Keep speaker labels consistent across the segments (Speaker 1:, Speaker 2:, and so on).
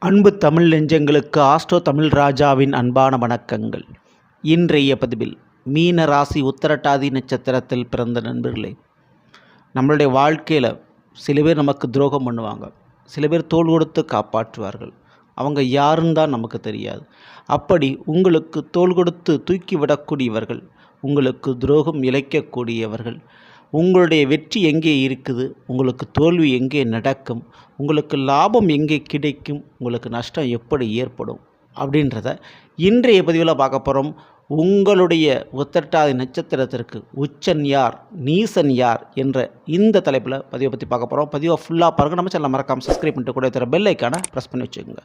Speaker 1: அன்பு தமிழ் நெஞ்சங்களுக்கு ஆஸ்ட்ரோ தமிழ் ராஜாவின் அன்பான வணக்கங்கள். இன்றைய பதிவில் மீன ராசி உத்திரட்டாதி நட்சத்திரத்தில் பிறந்த நண்பர்களே, நம்மளுடைய வாழ்க்கையில் சில பேர் நமக்கு துரோகம் பண்ணுவாங்க, சில பேர் தோள் கொடுத்து காப்பாற்றுவார்கள். அவங்க யாருன்னு தான் நமக்கு தெரியாது. அப்படி உங்களுக்கு தோள் கொடுத்து தூக்கி விடக்கூடியவர்கள், உங்களுக்கு துரோகம் இழைக்கக்கூடியவர்கள், உங்களுடைய வெற்றி எங்கே இருக்குது, உங்களுக்கு தோல்வி எங்கே நடக்கும், உங்களுக்கு லாபம் எங்கே கிடைக்கும், உங்களுக்கு நஷ்டம் எப்படி ஏற்படும் அப்படின்றத இன்றைய பதிவில் பார்க்க போகிறோம். உங்களுடைய உத்திரட்டாதி நட்சத்திரத்திற்கு உச்சன் யார், நீசன் யார் என்ற இந்த தலைப்பில் பதிவை பற்றி பார்க்க போகிறோம். பதிவை ஃபுல்லாக பாருங்கள். நம்ம சேனலை மறக்காமல் சப்ஸ்கிரைப் பண்ணிட்டு கூட தர பெல் ஐக்கானை ப்ரெஸ் பண்ணி வச்சுக்கோங்க.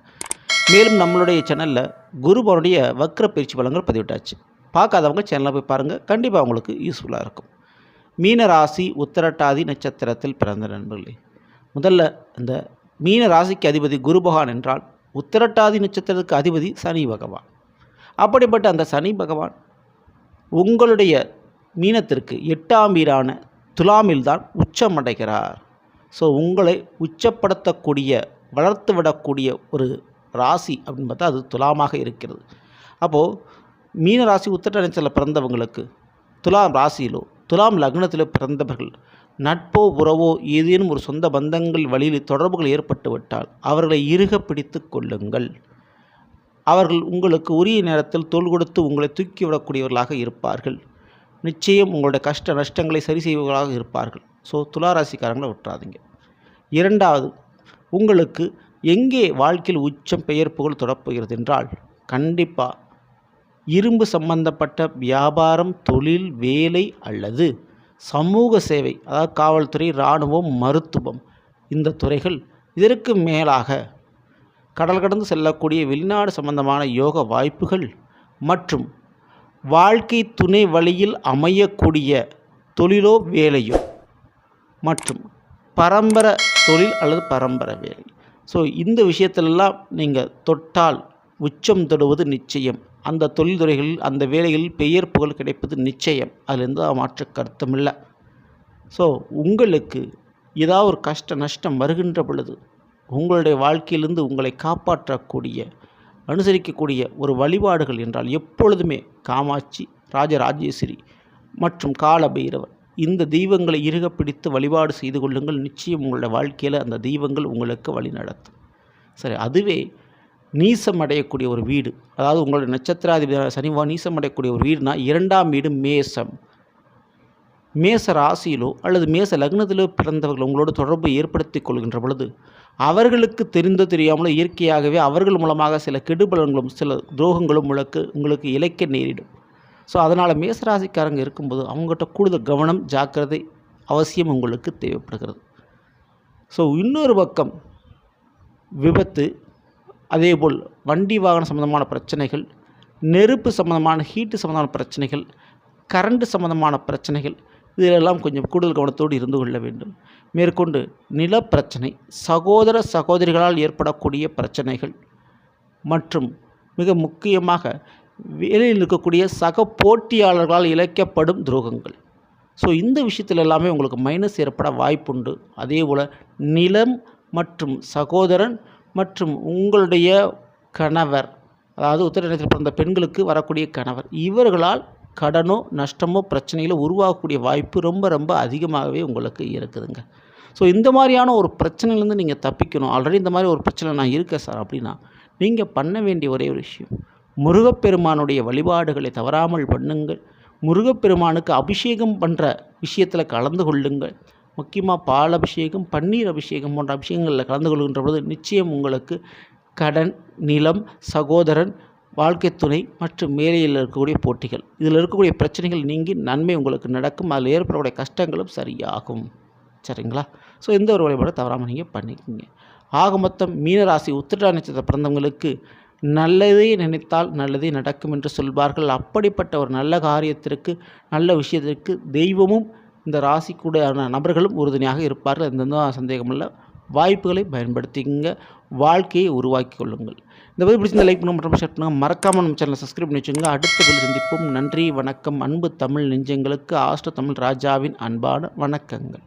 Speaker 1: மேலும் நம்மளுடைய சேனலில் குருபவனுடைய வக்ர பயிற்சி பலன்கள் பதிவிட்டாச்சு. பார்க்காதவங்க சேனலில் போய் பாருங்கள், கண்டிப்பாக உங்களுக்கு யூஸ்ஃபுல்லாக இருக்கும். மீன ராசி உத்திரட்டாதி நட்சத்திரத்தில் பிறந்த நண்பர்களே, முதல்ல இந்த மீன ராசிக்கு அதிபதி குரு பகவான் என்றால் உத்திரட்டாதி நட்சத்திரத்துக்கு அதிபதி சனி பகவான். அப்படிப்பட்ட அந்த சனி பகவான் உங்களுடைய மீனத்திற்கு 8ஆம் வீடான துலாமில்தான் உச்சமடைகிறார். ஸோ உங்களை உச்சப்படுத்தக்கூடிய, வளர்த்து விடக்கூடிய ஒரு ராசி அப்படின்னு பார்த்தா அது துலாமாக இருக்கிறது. அப்போது மீன ராசி உத்திரட்டாதி நட்சத்திரத்தில் பிறந்தவங்களுக்கு துலாம் ராசியிலோ துலாம் லக்னத்திலோ பிறந்தவர்கள் நட்போ உறவோ ஏதேனும் ஒரு சொந்த பந்தங்கள் வழியில் தொடர்புகள் ஏற்பட்டு விட்டால் அவர்களை இறுக பிடித்து கொள்ளுங்கள். அவர்கள் உங்களுக்கு உரிய நேரத்தில் தோள் கொடுத்து உங்களை தூக்கிவிடக்கூடியவர்களாக இருப்பார்கள். நிச்சயம் உங்களுடைய கஷ்ட நஷ்டங்களை சரி செய்வர்களாக இருப்பார்கள். ஸோ துளாராசிக்காரங்களை விட்டுறாதீங்க. இரண்டாவது, உங்களுக்கு எங்கே வாழ்க்கையில் உச்சம் பெயர் புகழ் தொடர்புகிறது என்றால் கண்டிப்பாக இரும்பு சம்பந்தப்பட்ட வியாபாரம், தொழில், வேலை அல்லது சமூக சேவை, அதாவது காவல்துறை, இராணுவம், மருத்துவம், இந்த துறைகள், இதற்கு மேலாக கடல் கடந்து செல்லக்கூடிய வெளிநாடு சம்பந்தமான யோக வாய்ப்புகள் மற்றும் வாழ்க்கை துணை வழியில் அமையக்கூடிய தொழிலோ வேலையோ மற்றும் பரம்பரை தொழில் அல்லது பரம்பரை வேலை. ஸோ இந்த விஷயத்திலெல்லாம் நீங்கள் தொட்டால் உச்சம் தொடுவது நிச்சயம். அந்த தொழில்துறைகளில் அந்த வேலைகளில் பெயர் புகழ் கிடைப்பது நிச்சயம். அதிலிருந்து மாற்று கருத்துமில்லை. ஸோ உங்களுக்கு ஏதாவது ஒரு கஷ்ட நஷ்டம் வருகின்ற பொழுது உங்களுடைய வாழ்க்கையிலிருந்து உங்களை காப்பாற்றக்கூடிய, அனுசரிக்கக்கூடிய ஒரு வழிபாடுகள் என்றால் எப்பொழுதுமே காமாட்சி, ராஜராஜேஸ்வரி மற்றும் காலபைரவர், இந்த தெய்வங்களை இறுக பிடித்து வழிபாடு செய்து கொள்ளுங்கள். நிச்சயம் உங்களுடைய வாழ்க்கையில் அந்த தெய்வங்கள் உங்களுக்கு வழி நடத்தும். சரி, அதுவே நீசம் அடையக்கூடிய ஒரு வீடு, அதாவது உங்களுடைய நட்சத்திராதிபதி சனிவா நீசம் அடையக்கூடிய ஒரு வீடுனா 2ஆம் வீடு மேசம். மேச ராசியிலோ அல்லது மேச லக்னத்திலோ பிறந்தவர்கள் உங்களோட தொடர்பு ஏற்படுத்தி கொள்கின்ற பொழுது அவர்களுக்கு தெரியாமலோ இயற்கையாகவே அவர்கள் மூலமாக சில கெடுபலன்களும் சில துரோகங்களும் உங்களுக்கு இழைக்க நேரிடும். ஸோ அதனால் மேசராசிக்காரங்க இருக்கும்போது அவங்ககிட்ட கூடுதல் கவனம், ஜாக்கிரதை அவசியம் உங்களுக்கு தேவைப்படுகிறது. ஸோ இன்னொரு பக்கம் விபத்து, அதேபோல் வண்டி வாகன சம்பந்தமான பிரச்சனைகள், நெருப்பு சம்பந்தமான ஹீட்டு சம்பந்தமான பிரச்சனைகள், கரண்ட் சம்பந்தமான பிரச்சனைகள், இதிலெல்லாம் கொஞ்சம் கூடுதல் கவனத்தோடு இருந்து கொள்ள வேண்டும். மேற்கொண்டு நிலப்பிரச்சனை, சகோதர சகோதரிகளால் ஏற்படக்கூடிய பிரச்சனைகள் மற்றும் மிக முக்கியமாக வேலையில் இருக்கக்கூடிய சக போட்டியாளர்களால் இழைக்கப்படும் துரோகங்கள். ஸோ இந்த விஷயத்தில் எல்லாமே உங்களுக்கு மைனஸ் ஏற்பட வாய்ப்புண்டு. அதேபோல் நிலம் மற்றும் சகோதரன் மற்றும் உங்களுடைய கணவர், அதாவது உத்திரத்தில் பிறந்த பெண்களுக்கு வரக்கூடிய கணவர், இவர்களால் கடனோ நஷ்டமோ பிரச்சனையில் உருவாகக்கூடிய வாய்ப்பு ரொம்ப ரொம்ப அதிகமாகவே உங்களுக்கு இருக்குதுங்க. ஸோ இந்த மாதிரியான ஒரு பிரச்சனையிலேருந்து நீங்கள் தப்பிக்கணும். ஆல்ரெடி இந்த மாதிரி ஒரு பிரச்சனை நான் இருக்கேன் சார் அப்படின்னா நீங்கள் பண்ண வேண்டிய ஒரே ஒரு விஷயம், முருகப்பெருமானுடைய வழிபாடுகளை தவறாமல் பண்ணுங்கள். முருகப்பெருமானுக்கு அபிஷேகம் பண்ணுற விஷயத்தில் கலந்து கொள்ளுங்கள். முக்கியமாக பால் அபிஷேகம், பன்னீர் அபிஷேகம் போன்ற அபிஷேகங்களில் கலந்து கொள்கின்ற பொழுது நிச்சயம் உங்களுக்கு கடன், நிலம், சகோதரன், வாழ்க்கை துணை மற்றும் மேலையில் இருக்கக்கூடிய போட்டிகள், இதில் இருக்கக்கூடிய பிரச்சனைகள் நீங்கி நன்மை உங்களுக்கு நடக்கும். அதில் ஏற்படக்கூடிய கஷ்டங்களும் சரியாகும். சரிங்களா? ஸோ இந்த ஒரு வழிபாடு தவறாமல் நீங்கள் பண்ணிக்கோங்க. ஆக மொத்தம் மீனராசி உத்திரட்டாதி நட்சத்திரத்தில் பிறந்தவங்களுக்கு நல்லதே நினைத்தால் நல்லதே நடக்கும் என்று சொல்வார்கள். அப்படிப்பட்ட ஒரு நல்ல காரியத்திற்கு, நல்ல விஷயத்திற்கு தெய்வமும் இந்த ராசி கூட நபர்களும் உறுதுணையாக இருப்பார்கள். எந்த சந்தேகமில்லை. வாய்ப்புகளை பயன்படுத்திங்க, வாழ்க்கையை உருவாக்கி கொள்ளுங்கள். இந்த பதிவு பிடிச்சிருந்த லைக் பண்ணுங்கள் மற்றும் ஷேர் பண்ணுங்கள். மறக்காமல் நம்ம சேனலை சப்ஸ்கிரைப் பண்ணி வச்சுங்க. அடுத்த பதில் சந்திப்போம். நன்றி, வணக்கம். அன்பு தமிழ் நெஞ்சங்களுக்கு ஆஸ்ட்ரோ தமிழ் ராஜாவின் அன்பான வணக்கங்கள்.